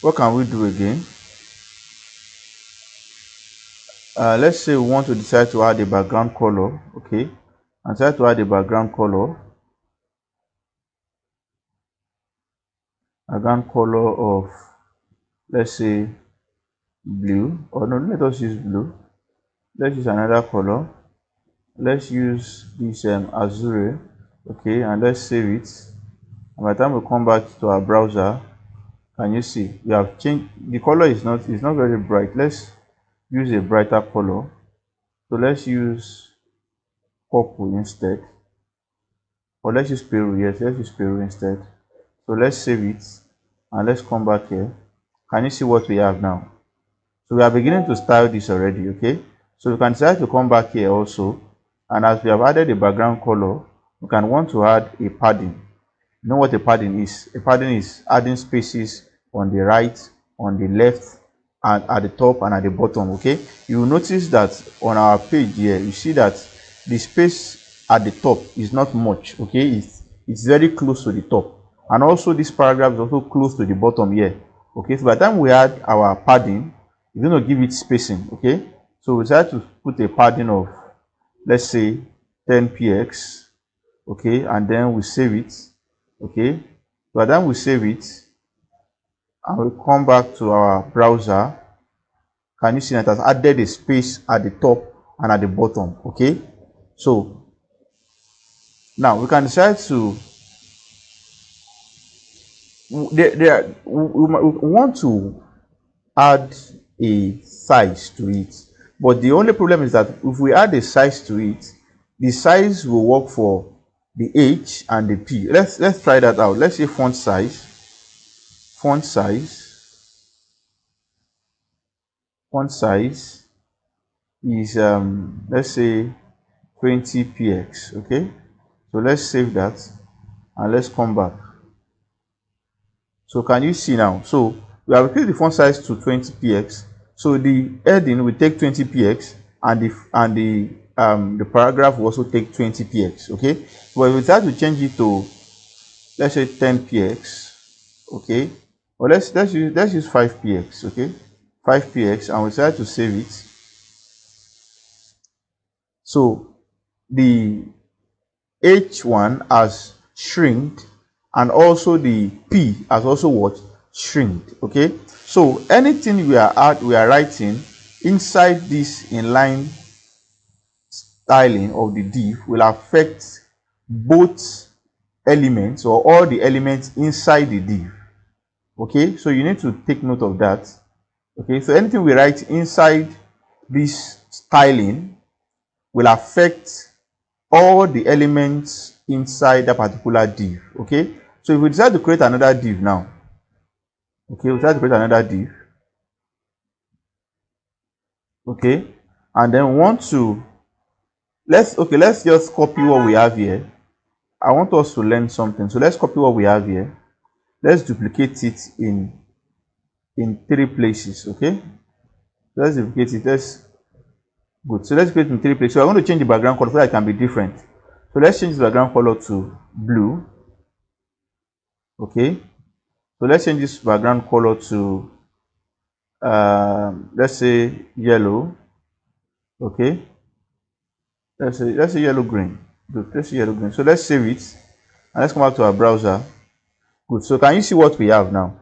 what can we do again? Let's say we want to decide to add a background color. Okay, and decide to add a background color. Background color of, let's say, blue. Or no, let us use blue. Let's use another color. Let's use this azure. Okay, and let's save it. And by the time we come back to our browser, can you see we have changed the color? Is not very bright. Let's use a brighter color. So let's use purple instead, or let's use Peru. Yes, let's use Peru instead. So let's save it and let's come back here. Can you see what we have now? So we are beginning to style this already. Okay, so we can decide to come back here also, and as we have added a background color, we can want to add a padding. You know what a padding is? A padding is adding spaces on the right, on the left, and at the top and at the bottom. Okay, you will notice that on our page here, you see that the space at the top is not much. Okay, it's very close to the top, and also this paragraph is also close to the bottom here. Okay, so by the time we add our padding, we're going to give it spacing. Okay, so we decide to put a padding of, let's say, 10 px. Okay, and then we save it. Okay, by the time we save it and we come back to our browser, can you see that it has added a space at the top and at the bottom? Okay, so now we can decide to we want to add a size to it, but the only problem is that if we add a size to it, the size will work for the H and the P. Let's try that out. Let's say font size is let's say 20 px. Okay, so let's save that and let's come back. So can you see now? So we have increased the font size to 20 px. So the heading will take 20 px, and the paragraph will also take 20 px. Okay, but we decide to change it to, let's say, 10 px. Okay, or let's use 5 px. Okay, 5 px, and we decide to save it. So the H1 has shrinked, and also the P has also what? Shrinked. Okay, so anything we are writing inside this inline styling of the div will affect both elements, or all the elements inside the div. Okay, so you need to take note of that. Okay, so anything we write inside this styling will affect all the elements inside that particular div. Okay, so if we decide to create another div now, okay, we decide to create another div. Okay, and then we want to let's just copy what we have here. I want us to learn something, so let's copy what we have here. Let's duplicate it in 3 places. Okay, let's duplicate it. Good. So let's create in 3 places. So I want to change the background color so that it can be different. So let's change the background color to blue. Okay, so let's change this background color to let's say yellow. Okay, let's say yellow green. Good. Let's say yellow green. So let's save it and let's come back to our browser. Good. So can you see what we have now?